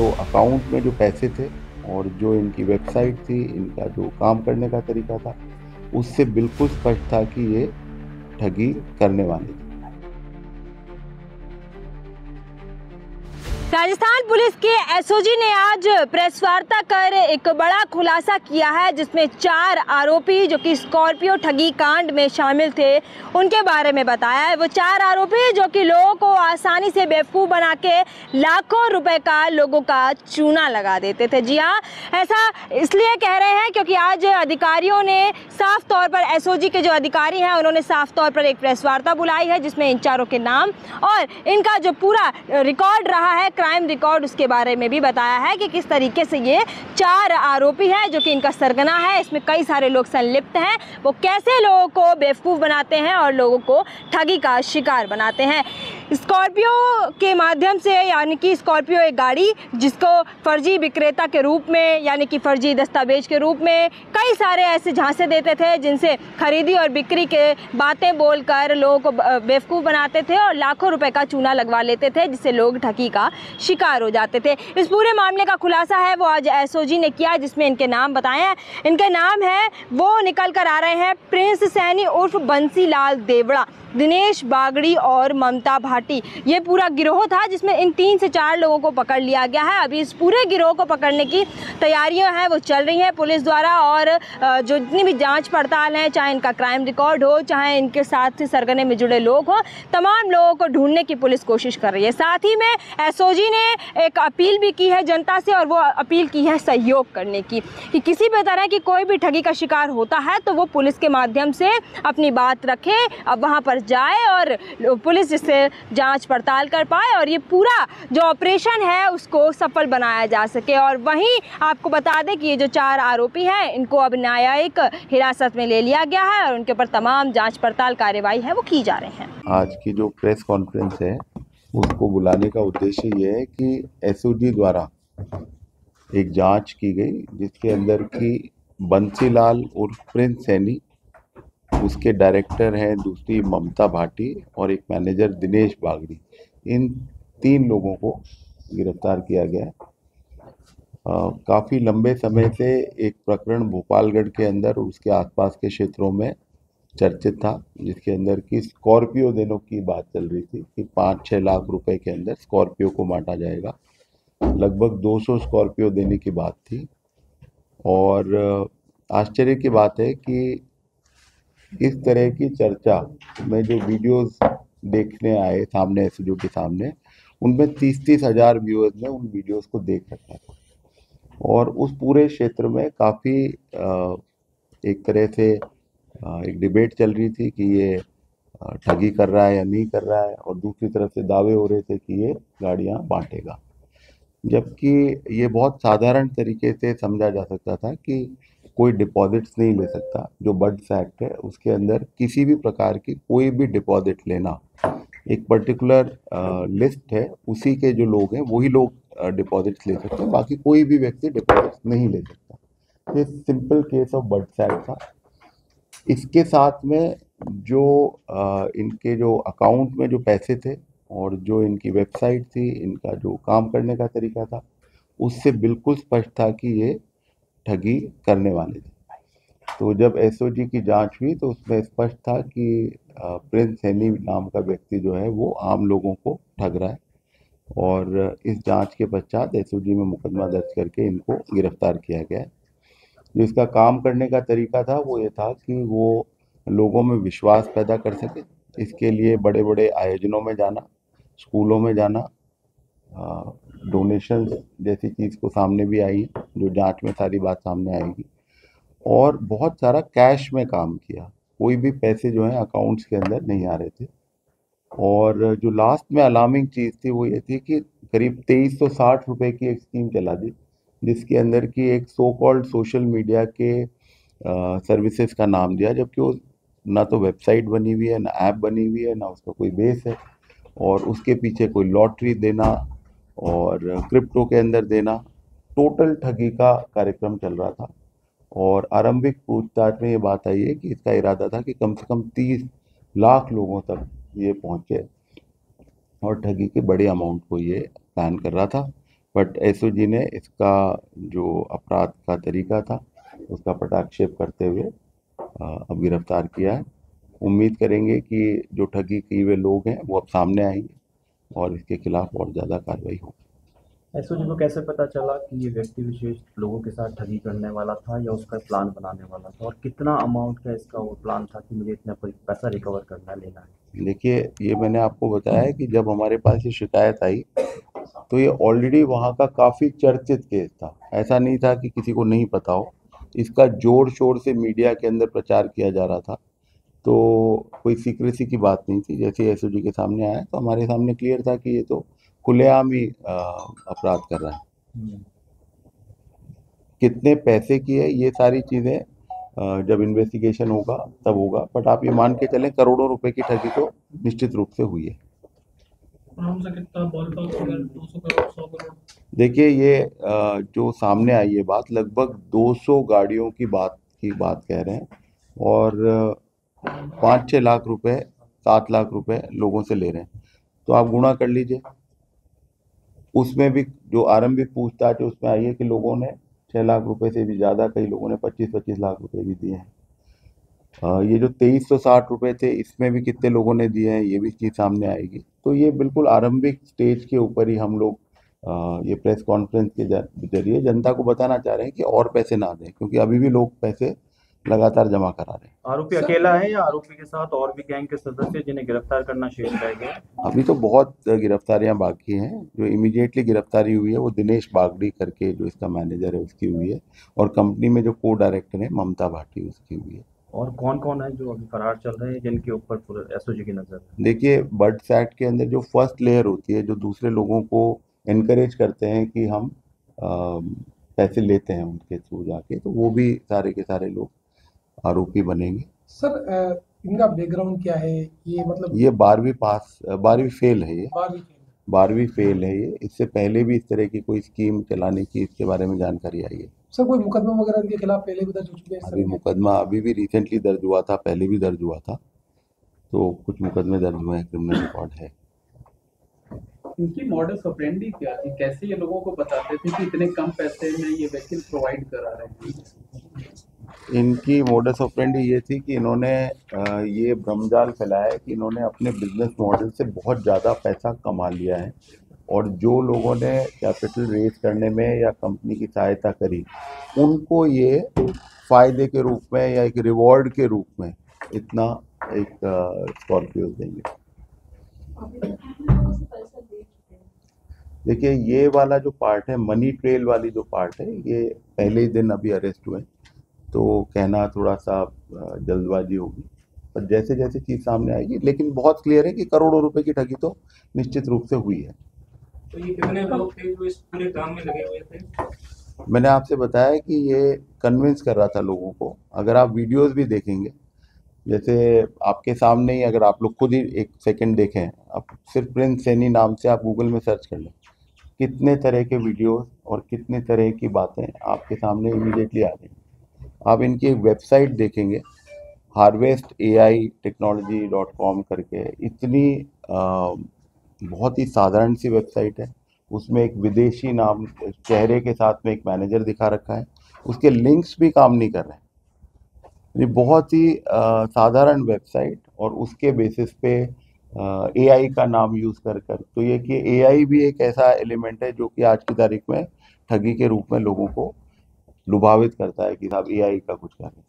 जो अकाउंट में जो पैसे थे और जो इनकी वेबसाइट थी, इनका जो काम करने का तरीका था, उससे बिल्कुल स्पष्ट था कि ये ठगी करने वाले थे। राजस्थान पुलिस के एसओजी ने आज प्रेस वार्ता कर एक बड़ा खुलासा किया है, जिसमें 4 आरोपी जो कि स्कॉर्पियो ठगी कांड में शामिल थे उनके बारे में बताया है। वो 4 आरोपी जो कि लोगों को आसानी से बेवकूफ़ बना के लाखों रुपए का लोगों का चूना लगा देते थे। जी हाँ, ऐसा इसलिए कह रहे हैं क्योंकि आज अधिकारियों ने साफ तौर पर, एसओजी के जो अधिकारी हैं उन्होंने साफ तौर पर एक प्रेस वार्ता बुलाई है, जिसमें इन चारों के नाम और इनका जो पूरा रिकॉर्ड रहा है, क्राइम रिकॉर्ड, उसके बारे में भी बताया है कि किस तरीके से ये 4 आरोपी हैं जो कि इनका सरगना है। इसमें कई सारे लोग संलिप्त हैं। वो कैसे लोगों को बेवकूफ़ बनाते हैं और लोगों को ठगी का शिकार बनाते हैं। स्कॉर्पियो के माध्यम से, यानी कि स्कॉर्पियो एक गाड़ी जिसको फर्जी विक्रेता के रूप में, यानी कि फर्जी दस्तावेज के रूप में कई सारे ऐसे झांसे देते थे, जिनसे खरीदी और बिक्री के बातें बोलकर लोगों को बेवकूफ़ बनाते थे और लाखों रुपए का चूना लगवा लेते थे, जिससे लोग ठगी का शिकार हो जाते थे। इस पूरे मामले का खुलासा है वो आज एसओजी ने किया, जिसमें इनके नाम बताए हैं। इनके नाम है, वो निकल कर आ रहे हैं, प्रिंस सैनी उर्फ बंसीलाल देवड़ा, दिनेश बागड़ी और ममता भाटी। ये पूरा गिरोह था जिसमें इन 3 से 4 लोगों को पकड़ लिया गया है। अभी इस पूरे गिरोह को पकड़ने की तैयारियां हैं वो चल रही हैं पुलिस द्वारा, और जो जितनी भी जांच पड़ताल है, चाहे इनका क्राइम रिकॉर्ड हो, चाहे इनके साथ सरगने में जुड़े लोग हो, तमाम लोगों को ढूंढने की पुलिस कोशिश कर रही है। साथ ही में एसओजी ने एक अपील भी की है जनता से, और वो अपील की है सहयोग करने की, कि किसी भी तरह की कोई भी ठगी का शिकार होता है तो वो पुलिस के माध्यम से अपनी बात रखे, अब वहाँ पर जाए और पुलिस जिससे जांच पड़ताल कर पाए और ये पूरा जो ऑपरेशन है उसको सफल बनाया जा सके। और वहीं आपको बता दें कि ये जो 4 आरोपी हैं, इनको अब न्यायिक हिरासत में ले लिया गया है और उनके ऊपर तमाम जांच पड़ताल कार्रवाई है वो की जा रही है। आज की जो प्रेस कॉन्फ्रेंस है उसको बुलाने का उद्देश्य ये है कि एसओजी द्वारा एक जांच की गई, जिसके अंदर की बंसीलाल उर्फ प्रिंस सैनी, उसके डायरेक्टर हैं दूसरी ममता भाटी और एक मैनेजर दिनेश बागड़ी, इन 3 लोगों को गिरफ्तार किया गया है। काफ़ी लंबे समय से एक प्रकरण भोपालगढ़ के अंदर और उसके आसपास के क्षेत्रों में चर्चित था, जिसके अंदर की स्कॉर्पियो देने की बात चल रही थी कि 5-6 लाख रुपए के अंदर स्कॉर्पियो को बांटा जाएगा। लगभग 200 स्कॉर्पियो देने की बात थी। और आश्चर्य की बात है कि इस तरह की चर्चा में जो वीडियोस देखने आए सामने, एसओजी के सामने, उनमें 30-30 हज़ार व्यूअर्स ने उन वीडियोस को देख रखा था और उस पूरे क्षेत्र में काफ़ी एक तरह से एक डिबेट चल रही थी कि ये ठगी कर रहा है या नहीं कर रहा है, और दूसरी तरफ से दावे हो रहे थे कि ये गाड़ियाँ बांटेगा। जबकि ये बहुत साधारण तरीके से समझा जा सकता था कि कोई डिपॉजिट्स नहीं ले सकता। जो बड्स एक्ट है उसके अंदर किसी भी प्रकार की कोई भी डिपॉजिट लेना, एक पर्टिकुलर लिस्ट है, उसी के जो लोग हैं वही लोग डिपॉजिट्स ले सकते हैं, बाकी कोई भी व्यक्ति डिपॉजिट्स नहीं ले सकता। ये simple case of buds act था। इसके साथ में जो इनके जो अकाउंट में जो पैसे थे और जो इनकी वेबसाइट थी, इनका जो काम करने का तरीका था, उससे बिल्कुल स्पष्ट था कि ये ठगी करने वाले थे। तो जब एसओजी की जांच हुई तो उसमें स्पष्ट था कि प्रिंस सैनी नाम का व्यक्ति जो है वो आम लोगों को ठग रहा है, और इस जांच के पश्चात एसओजी में मुकदमा दर्ज करके इनको गिरफ्तार किया गया है। जो इसका काम करने का तरीका था वो ये था कि वो लोगों में विश्वास पैदा कर सके। इसके लिए बड़े बड़े आयोजनों में जाना, स्कूलों में जाना, डोनेशंस जैसी चीज़ को सामने भी आई है, जो जांच में सारी बात सामने आएगी, और बहुत सारा कैश में काम किया। कोई भी पैसे जो हैं अकाउंट्स के अंदर नहीं आ रहे थे। और जो लास्ट में अलार्मिंग चीज़ थी वो ये थी कि करीब 2360 रुपए की एक स्कीम चला दी, जिसके अंदर की एक सो कॉल्ड सोशल मीडिया के सर्विसेज का नाम दिया, जबकि वो ना तो वेबसाइट बनी हुई है, ना ऐप बनी हुई है, ना उसका कोई बेस है, और उसके पीछे कोई लॉटरी देना और क्रिप्टो के अंदर देना, टोटल ठगी का कार्यक्रम चल रहा था। और आरंभिक पूछताछ में ये बात आई है कि इसका इरादा था कि कम से कम 30 लाख लोगों तक ये पहुंचे और ठगी के बड़े अमाउंट को ये प्लान कर रहा था। बट एसओजी ने इसका जो अपराध का तरीका था उसका पटाक्षेप करते हुए अब गिरफ्तार किया है। उम्मीद करेंगे कि जो ठगी किए हुए लोग हैं वो अब सामने आएंगे और इसके खिलाफ और ज़्यादा कार्रवाई होगी। एसओजी को कैसे पता चला कि ये व्यक्ति विशेष लोगों के साथ ठगी करने वाला था या उसका प्लान बनाने वाला था, और कितना अमाउंट का इसका वो प्लान था कि मुझे इतना पैसा रिकवर करना लेना है? देखिए, ये मैंने आपको बताया है कि जब हमारे पास ये शिकायत आई तो ये ऑलरेडी वहाँ का काफ़ी चर्चित केस था। ऐसा नहीं था कि किसी को नहीं पता हो। इसका जोर शोर से मीडिया के अंदर प्रचार किया जा रहा था, तो कोई सीक्रेसी की बात नहीं थी। जैसे एसओजी के सामने आया तो हमारे सामने क्लियर था कि ये तो खुलेआम ही अपराध कर रहा है। कितने पैसे की है ये सारी चीज़ें जब इन्वेस्टिगेशन होगा तब होगा, बट आप ये मान के चलें करोड़ों रुपए की ठगी तो निश्चित रूप से हुई है। कितना बॉलपार्क फिगर 200 करोड़ 100 करोड़? देखिए, ये जो सामने आई है बात, लगभग 200 गाड़ियों की बात कह रहे हैं और 5-6 लाख रुपए 7 लाख रुपए लोगों से ले रहे हैं, तो आप गुणा कर लीजिए। उसमें भी जो आरंभिक पूछताछ है उसमें आई है कि लोगों ने 6 लाख रुपए से भी ज़्यादा, कई लोगों ने 25-25 लाख रुपए भी दिए हैं। ये जो 2360 रुपए थे इसमें भी कितने लोगों ने दिए हैं ये भी चीज़ सामने आएगी। तो ये बिल्कुल आरंभिक स्टेज के ऊपर ही हम लोग ये प्रेस कॉन्फ्रेंस के जरिए जनता को बताना चाह रहे हैं कि और पैसे ना दें, क्योंकि अभी भी लोग पैसे लगातार जमा करा रहे हैं। आरोपी अकेला है या आरोपी के साथ और भी गैंग के सदस्य जिन्हें गिरफ्तार करना शेष रह गया? अभी तो बहुत गिरफ्तारियां बाकी हैं। जो इमीडिएटली गिरफ्तारी हुई है वो दिनेश बागड़ी करके जो इसका मैनेजर है उसकी हुई है, और कंपनी में जो को डायरेक्टर है ममता भाटी उसकी हुई है। और कौन कौन है जो अभी फरार चल रहे हैं जिनके ऊपर एसओजी की नजर है? देखिए, बर्ड्स एक्ट के अंदर जो फर्स्ट लेयर होती है, जो दूसरे लोगों को इनकरेज करते हैं कि हम पैसे लेते हैं उनके थ्रू जाके, तो वो भी सारे के सारे लोग आरोपी बनेंगे। सर इनका बैकग्राउंड क्या है? ये मतलब ये 12वीं फेल है। ये 12वीं फेल है। ये इससे पहले भी इस तरह की कोई स्कीम चलाने की इसके बारे में जानकारी आई है। सर कोई मुकदमा वगैरह इनके खिलाफ पहले भी दर्ज हो चुके हैं? अभी मुकदमा अभी भी रिसेंटली दर्ज हुआ था, पहले भी दर्ज हुआ था, तो कुछ मुकदमे दर्ज हुए हैं, क्रिमिनल रिकॉर्ड है। इनकी मॉडस ऑपरेंडी क्या थी? कैसे ये लोगों को बताते थे कि इतने कम पैसे में ये वैक्सीन प्रोवाइड करा रहे हैं? इनकी मोडस ऑपरेंडी ये थी कि इन्होंने ये भ्रमजाल फैलाया है कि इन्होंने अपने बिजनेस मॉडल से बहुत ज़्यादा पैसा कमा लिया है, और जो लोगों ने कैपिटल रेज करने में या कंपनी की सहायता करी उनको ये फ़ायदे के रूप में या एक रिवॉर्ड के रूप में इतना एक स्कॉर्पियो देंगे। देखिए, ये वाला जो पार्ट है, मनी ट्रेल वाली जो पार्ट है, ये पहले ही दिन अभी अरेस्ट हुए, तो कहना थोड़ा सा जल्दबाजी होगी, पर जैसे जैसे चीज़ सामने आएगी। लेकिन बहुत क्लियर है कि करोड़ों रुपए की ठगी तो निश्चित रूप से हुई है। तो ये कितने लोग थे जो इस पूरे काम में लगे हुए थे? मैंने आपसे बताया कि ये कन्विंस कर रहा था लोगों को। अगर आप वीडियोस भी देखेंगे, जैसे आपके सामने ही, अगर आप लोग खुद ही एक सेकंड देखें, आप सिर्फ प्रिंस सैनी नाम से आप गूगल में सर्च कर लें, कितने तरह के वीडियोस और कितने तरह की बातें आपके सामने इमीडिएटली आ रही हैं। आप इनकी एक वेबसाइट देखेंगे, harvestAItechnology.com करके, इतनी बहुत ही साधारण सी वेबसाइट है। उसमें एक विदेशी नाम चेहरे के साथ में एक मैनेजर दिखा रखा है, उसके लिंक्स भी काम नहीं कर रहे हैं। ये बहुत ही साधारण वेबसाइट, और उसके बेसिस पे AI का नाम यूज़ कर तो ये कि AI भी एक ऐसा एलिमेंट है जो कि आज की तारीख में ठगी के रूप में लोगों को लुभावित करता है कि साहब AI का कुछ करें।